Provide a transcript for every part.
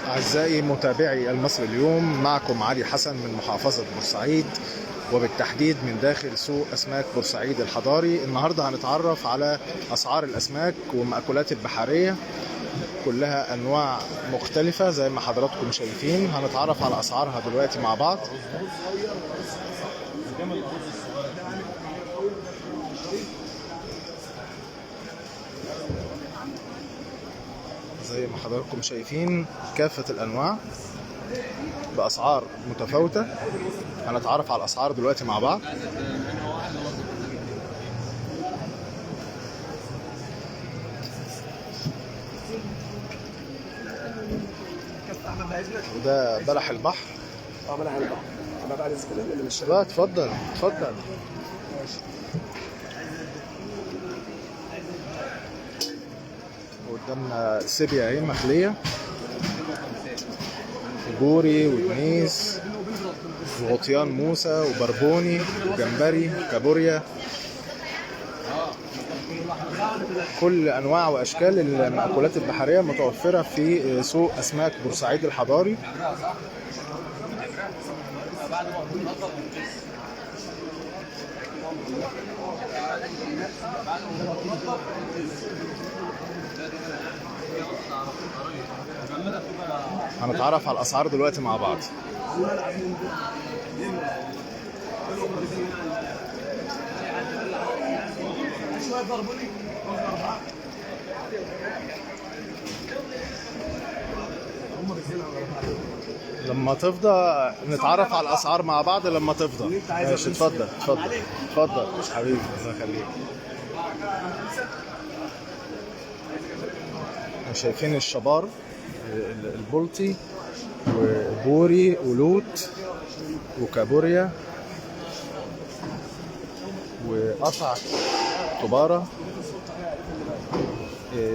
أعزائي متابعي المصري اليوم، معكم علي حسن من محافظة بورسعيد، وبالتحديد من داخل سوق أسماك بورسعيد الحضاري. النهاردة هنتعرف على أسعار الأسماك والمأكولات البحرية، كلها أنواع مختلفة زي ما حضراتكم شايفين. هنتعرف على أسعارها دلوقتي مع بعض. زي ما حضراتكم شايفين كافة الأنواع بأسعار متفاوتة. هنتعرف على الأسعار دلوقتي مع بعض. وده بلح البحر. بلح البحر. انا بعد الكلام اللي مش لا اتفضل اتفضل. قدامنا سيبيا اهي مخلية، بوري ودنيس وغطيان موسى وبربوني وجمبري وكابوريا، كل انواع واشكال المأكولات البحرية متوفرة في سوق اسماك بورسعيد الحضاري. هنتعرف على الاسعار دلوقتي مع بعض. لما تفضى نتعرف على الاسعار مع بعض. لما تفضى ماشي. اتفضل اتفضل اتفضل حبيبي، الله يخليك. شايفين الشبار، البلطي وبوري ولوت وكابوريا وقطع كبارة،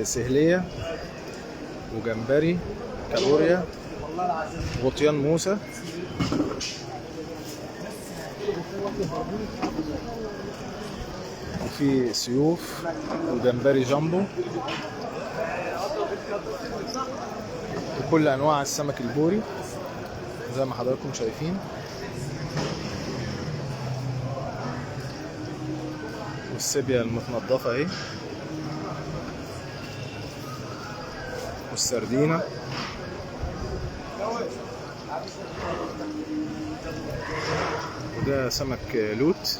سهلية وجمبري كابوريا غطيان موسى، وفي سيوف وجمبري جامبو، وكل انواع السمك البوري زي ما حضراتكم شايفين، والسيبيا المتنضفة اهي، والسردينة، وده سمك لوت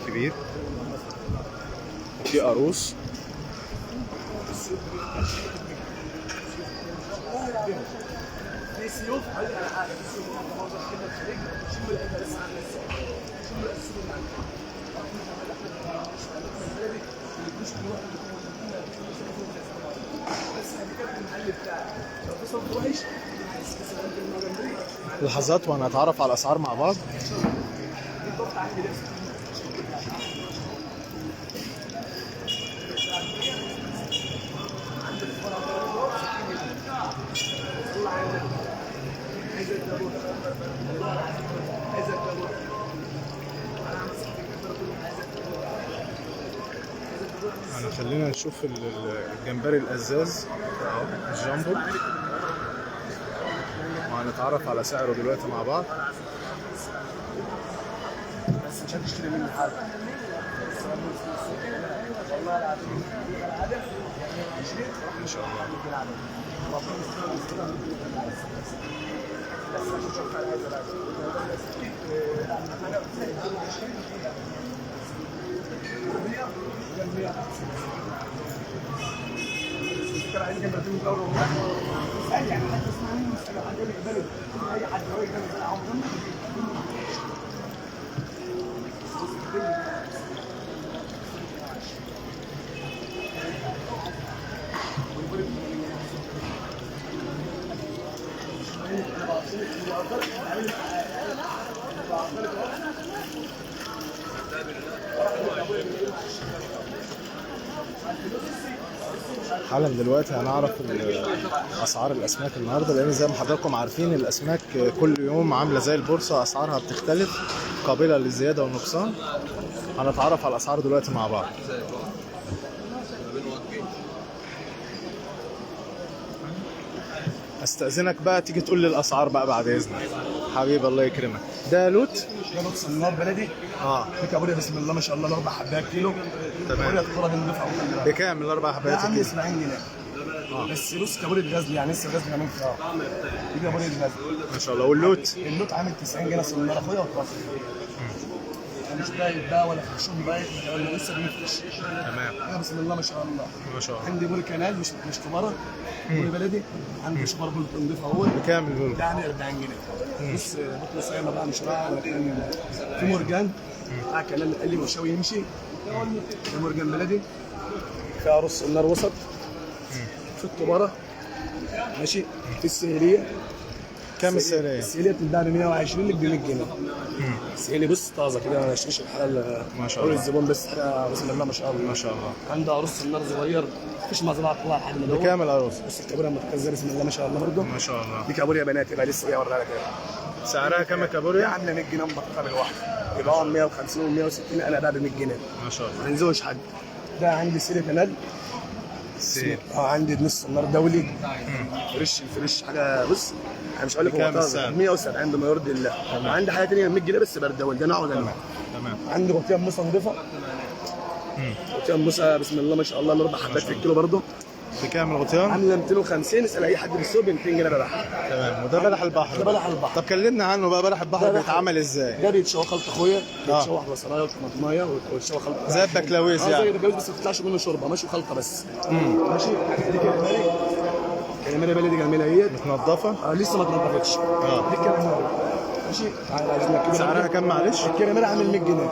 كبير، وفي قاروص، لحظات وهنتعرف على الاسعار مع بعض. خلينا نشوف الجمبري القزاز الجامبو، وهنتعرف على سعره دلوقتي مع بعض. بس مش هتشتري مني حاجه والله العظيم ان شاء الله. حالا دلوقتي هنعرف اسعار الاسماك النهارده، لان زي ما حضراتكم عارفين الاسماك كل يوم عامله زي البورصه، اسعارها بتختلف قابله للزياده والنقصان. هنتعرف على الاسعار دلوقتي مع بعض. استاذنك بقى تيجي تقول لي الاسعار بقى بعد اذنك. حبيبي الله يكرمك. ده لوت؟ ده بص النار بلدي. في كابوريا بسم الله ما شاء الله الاربع حبات كيلو. تمام. كابوريا الكره بنضيفها وخلي بكام الاربع ده حبات عامل كده؟ 70 جنيه. بس بص كابوريا غزل يعني لسه غزل كمان في دي كابوريا غزل. ما شاء الله. واللوت؟ اللوت عامل 90 جنيه في النار اخويا وطرف. مش بايت بقى ولا في الشغل بايت ولا لسه بنفرش. تمام. بسم الله ما شاء الله. ما شاء الله. عندي بوري كنال مش كباره. بوري بلدي. عندي شبار بوري بنضيفها اهو. بكام اللوت؟ ده عامل 40 جنيه. بص بطل صيامه بقى مش راعي ولا كلام. في مرجان. معاه كنال قلي وشاوي يمشي. في مرجان بلدي. في عروس النار وسط. في الطباره. ماشي. في السهريه. كام السعرية؟ السهريه بتتباع ب 120 لك ب 100 جنيه. السهريه بص طازه كده ما نشتريش الحلال. ما شاء الله. الزبون بس حاجه بسم الله ما شاء الله. ما شاء الله. عنده عروس النار صغير. مفيش مزرعه طلع لحد ما دوت. بكام العروس؟ بص الكابوريا متكزره بسم الله ما شاء الله برضه. ما شاء الله. دي كابوريا بنات يبقى لسه جاي اوريها لك. سعرها كام دي الكابوريا؟ عامله 100 جنيه مبطله بالواحده. يبقى 150 و 160 انا بقى ب 100 جنيه. ما شاء الله. ما ننزلوش حد. ده عندي سيري كنال. سير. عندي نص النار دولي. فريش حاجه بص انا مش هقول لك بكام هو السعر؟ 170 بما يرضي الله. عندي حاجه ثانيه 100 جنيه بس بردول ده نوع وده نوع. تمام. عندي بطيئه موسى نضيفه. بطيئه موسى بسم الله ما شاء الله الاربع حبات في الكيلو برضه. بكام الغطيان؟ عامله 250 اسال اي حد في السوق ب 200 جنيه بلح. تمام. وده بلح البحر؟ ده بلح البحر. طب كلمنا عنه بقى. بلح البحر ده بلح- بيتعمل ازاي؟ ده بيتشوى خلطه اخويا. بيتشوح بصلايه وطماطمايه ويتشوى خلطه زي البكلاويز زي يعني. البكلاويز بس ما بتطلعش منه شوربه ماشي خلطه بس. ماشي. دي كلماري. كلماري بلدي جميله اهيت. متنضفه؟ لسه ما اتنضفتش. دي كلماري. ماشي. عايزين كده. سعرها كام معلش؟ الكراميل عامل 100 جنيه.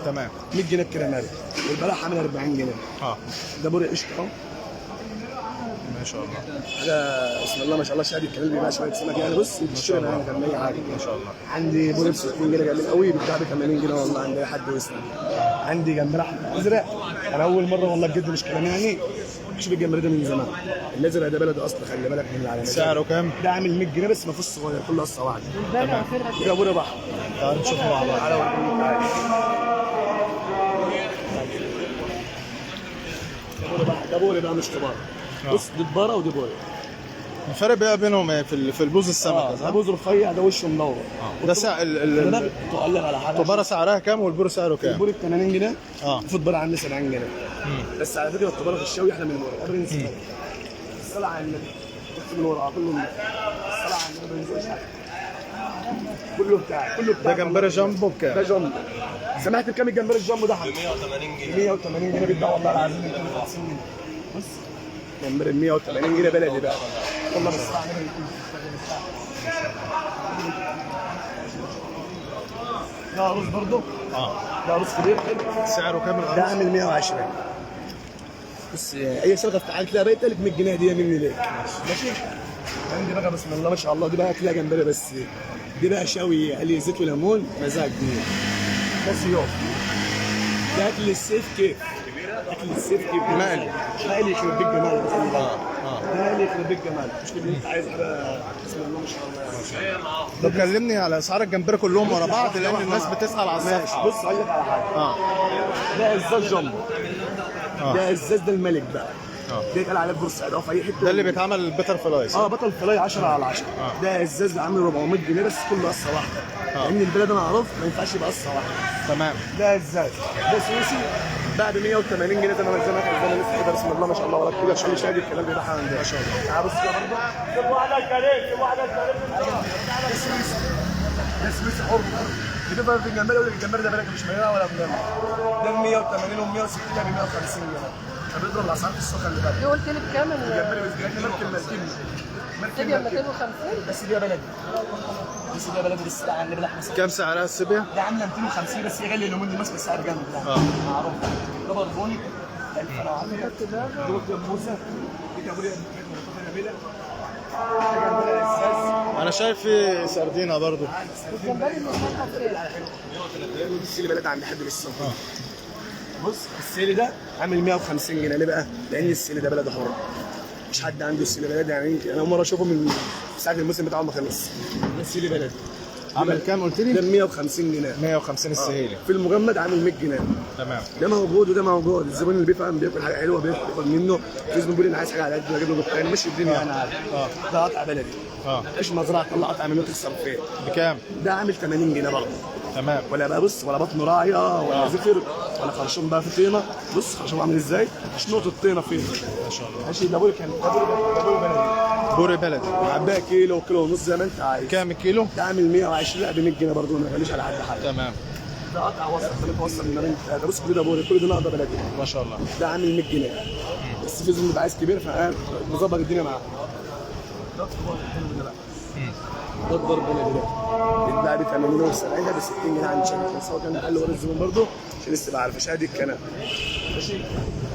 تمام. 100 جنيه الكراميل. والبلح عامل 40 جنيه. ده بوري قشطه اهو. ما شاء الله. حاجه بسم الله ما شاء الله شادي الكلام بيبقى شويه سمك يعني بص بتشتري معايا كمان اي حاجه. ما شاء الله. عندي بوري ب 60 جنيه جميل قوي بتاع ب 80 جنيه والله عند اي حد ويسلم. عندي جمبري احمر ازرق. انا اول مره والله بجد مش كلام يعني شوف الجمبري ده من زمان. الازرق ده بلد اصل خلي بالك من العلامات. سعره كام؟ ده عامل 100 جنيه بس ما فيهوش صغير كله قصه واحده. تمام. ده بوري بحر. تعال نشوفه مع بعض. على ورقه. ده بوري بقى مش كبار. بص دي دباره ودي بوري. الفرق بقى بينهم ايه في البوز السمكه ده صح؟ بوز رفيع ده وشه منور. ده سعر ده تقول لك على حاجه. الطباره سعرها كام والبور سعره كام؟ البوري ب 80 جنيه. اه. في الطباره عندي 70 جنيه. بس على فكره الطباره في الشوي احلى من الورق قبل ننسى. الصلاه على النبي. من الورق كله من الصلاه على النبي ما بينزلش حاجه. كله بتاع ده جمبري جامبو بكام؟ ده جامبو. سمعت بكام الجمبري الجامبو ده؟ 180 جنيه. 180 جنيه بيتباع والله العظيم 250 جنيه. بص جمبري 180 جنيه بلدي بقى. والله بس ده عروس برضه. ده عروس كبير كده. سعره كام ده العروس؟ عامل 120. بص اي صيغه تعالى تلاقي بقيت لك 100 جنيه هديه مني ليك. ماشي. عندي بقى بسم الله ما شاء الله دي بقى هتلاقي جمبري بس دي بقى شوي عليه زيت وليمون مزاج دي. ده سيوف. ده اكل السيف كيف. اكل السيف كيف مقلي. مقلي يخرب بيك جمال بسم الله. ده اللي يخرب بيك جمال مش اللي انت عايز حاجه بسم الله ما شاء الله. طب كلمني على اسعار الجمبري كلهم ورا بعض لان الناس بتسال على الصفحه. بص اقول لك على حاجه. ده ازاز جامبو. ده ازاز ده الملك بقى. ده يتقال عليه بورسعيد او في اي حته. ده اللي بيتعمل البتر فلاي صح؟ بطل فلاي 10 على 10. ده ازاز عامل 400 جنيه بس كله قصه واحده. لان البلد انا اعرف ما ينفعش يبقى قصه واحده. تمام. ده ازاز. ده سويسي بعد 180 جنيه زي ما زمان كان لسه كده بسم الله ما شاء الله ولا كده عشان شادي الكلام ده عندنا ما شاء الله. بص كده برضه. سيب واحده كريم سيب واحده كريم. ده سويسي. ده سويسي حر. بتفضل في الجمبري يقول لك الجمبري ده بالك مش مليان ولا بلان. ده ب 180 و 160 ده ب 150 جنيه. فبيضرب الاسعار في السوق اللي بالك. دي قلت لي بكام؟ الجمبري بالجنيه ممكن مركب. سيبيا 250 بس دي بلدي. بس دي بلدي بالسلعه عندي بلحمه. كام سعرها السيبيا؟ ده عامله 250 بس هي غاليه اليومين دول ماسكه السعر جامد ده. معروف. ده بربوني 1000 انا عارف. دول موسى. دي كابوريا جميله. انا شايف في سردينه برضو. الجمبري اللي بتاعها فين؟ السيلي بلد عند حد لسه. بص السيلي ده عامل 150 جنيه ليه بقى؟ لان السيلي ده بلد حر. مش حد عنده السيلي بلد يعني انا اول مره اشوفه من ساعه الموسم بتاعه ما خلص. السيلي بلد عامل كام قلت ده لي؟ 150 جنيه 150 السهيلي. في المجمد عامل 100 جنيه. تمام. ده موجود وده موجود، الزبون اللي بيفهم بياكل حاجه حلوه بياخد منه، في زبون بيقول لي انا عايز حاجه على قد بجيب له بطاريه مش الدنيا انا عارف. ده قطع بلدي مفيش مزرعه طلع قطع منه تكسر فين. بكام؟ ده عامل 80 جنيه برضه. تمام. ولا بقى بص ولا بطن راعيه ولا زفر ولا خرشوم بقى في طينه. بص خرشوم عامل ازاي؟ مش نقطه طينه فين. ما شاء الله. ماشي. ده بوري كان ده بوري بلدي. بوري بلدي. حبايه كيلو كيلو ونص زي ما انت عايز. كام الكيلو؟ ده عامل 120 لا ب 100 جنيه برضه ما يغليش على حد حاجه. تمام. ده قطع وسط متوسط من ده بص كل ده بوري كل ده نقطه بلدي. ما شاء الله. ده عامل 100 جنيه بس في زبون بيبقى عايز كبير فمظبط الدنيا معاه. ده الطبق الحلو ده بقى. ده الضرب بلدي ده بيتباع ب 80 و 70 ده ب 60 جنيه عند شركه، بس هو كان قال له ورا الزبون برضه عشان لسه ما عارفش ادي الكلام. ماشي.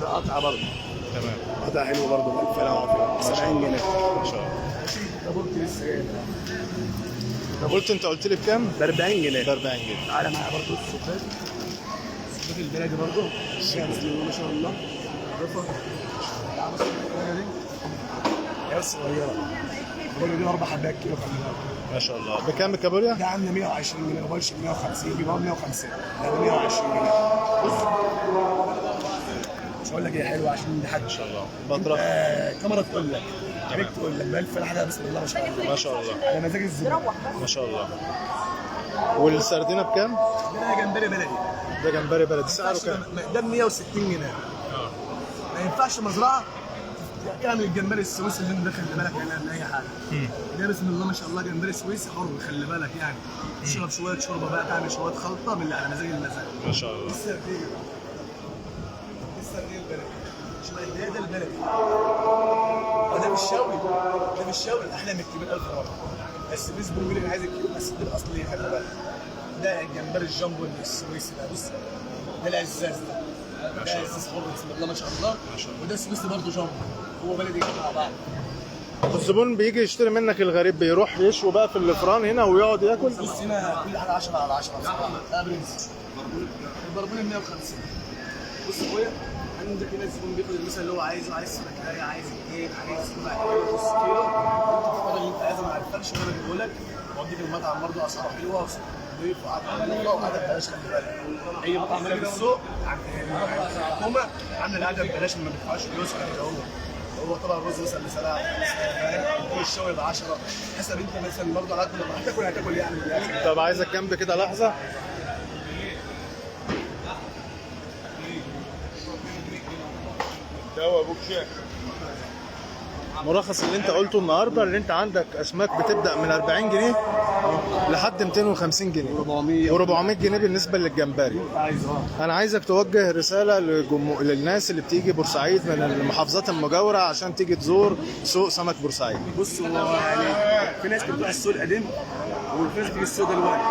ده قطعه برضه. تمام. قطعه حلوه برضه ب 1000 وعافيه 70 جنيه. ما شاء الله. ماشي. ده بولتي لسه جاي. قلت انت قلت لي بكام؟ ب 40 جنيه. ب 40 جنيه. تعالى معايا برضه السوبات. السوبات البلدي برضه فيها بسم الله ما شاء الله. اضافه. تعالى بص البلدي دي. هي بس صغيره. البلدي دي 4 حبات كيلو خلي بالك. ما شاء الله. بكام الكابوريا؟ ده عامله 120 جنيه، ما بقولش 150 بيبقى 150 ده ب 120 جنيه. بص مش هقول لك هي حلوه عشان دي حاجه ما شاء الله. بطرخ. الكاميرا تقول لك عينيك تقول لك بألف حاجه بسم الله ما شاء الله. ما شاء الله. على مزاج الزبون. ما شاء الله. والسردينه بكام؟ ده جمبري بلدي. ده جمبري بلدي. سعره كام؟ ده ب 160 جنيه. ما ينفعش مزرعه تعمل الجمبري السويسي اللي انت داخل بالك يعني من اي حاجه. ده بسم الله ما شاء الله جمبري سويسي حر خلي بالك يعني. تشرب شويه شوربه بقى تعمل شويه خلطه من اللي على مزاج المزاج. ما شاء الله. السردين البلدي شويه ده البلدي. وده مش شوي ده مش شوي احلى من الكبير 1000 مره. بس الزبون بيقول لي عايز الكبير بس ده الاصلي خلي بالك. ده الجمبري الجامبو السويسي ده بص ده العزاز ده. ده عزاز حر بسم الله ما شاء الله. وده سويسي برضه جامبو هو بلدي مع بعض. الزبون بيجي يشتري منك الغريب بيروح يشوي بقى في الفران هنا ويقعد ياكل. بص هنا كل حاجه 10 على 10 بصراحه. ده برنس البربون 150. بص يا اخويا عندك هنا الزبون بياخد مثلا اللي هو عايزه، عايز سمكايه عايز ايه عايز ربع كيلو نص كيلو انت تختار اللي انت عايزه ما عرفتش وانا بقول لك. واديك المطعم برضه اسعاره حلوه ضيف وقعده وقعده ببلاش خلي بالك. اي مطعم هنا في السوق الحكومه عامله القعده ببلاش ما بيدفعش فلوس هو طبعا الرز مثلا بسلام فاهم الشوي ب 10 حسب انت مثلا برضه على قد ما هتاكل يعني من الاخر. طب عايزك جنب كده لحظه. ده ابوك شيخ. ملخص اللي انت قلته النهارده اللي انت عندك اسماك بتبدا من 40 جنيه لحد 250 جنيه 400 و400 جنيه بالنسبه للجمبري. انا عايزك توجه رساله للناس اللي بتيجي بورسعيد من المحافظات المجاوره عشان تيجي تزور سوق سمك بورسعيد. بص هو يعني في ناس بتروح السوق القديم وفي ناس بتيجي السوق دلوقتي.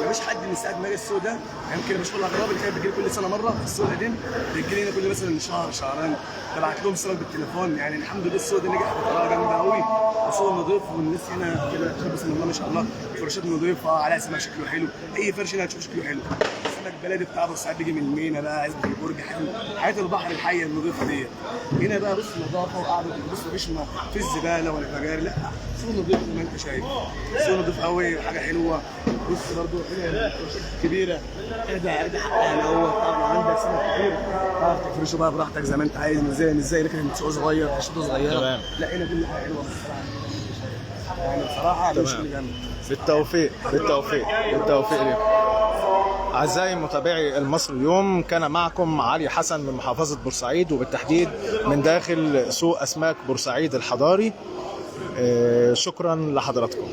مفيش حد من ساعه ما جه السوق ده يمكن مش كل الاغراب اللي كانت بتجي كل سنه مره السوق القديم بتجي لنا كل مثلا شهر شهرين ببعت لهم صور بالتليفون. يعني الحمد لله السوق ده نجح بطريقه جامده قوي وسوق نظيف والناس هنا كده بسم الله ما شاء الله فرشات نظيفه على سمك شكله حلو. اي فرش هنا هتشوف شكله حلو. السمك بلدي بتاع بورسعيد بيجي من المينا بقى عزبه البرج حياه البحر الحيه النظيفه ديت. هنا بقى بص نظافه وقعده بص مفيش في الزباله ولا المجاري لا سوق نظيف زي ما انت شايف. سوق نظيف قوي حاجه حلوه. بص برضه هنا فرشات كبيره ده حقها هو طبعا عندك سمك كبير تعرف تفرشه بقى براحتك زي ما انت عايز مش زي لكن سوق صغير حشته صغيره. تمام. لا هنا كل حاجه حلوه يعني بصراحه مش كل جامد. بالتوفيق بالتوفيق بالتوفيق لكم. أعزائي متابعي المصري اليوم كان معكم علي حسن من محافظة بورسعيد وبالتحديد من داخل سوق أسماك بورسعيد الحضاري. شكرا لحضراتكم.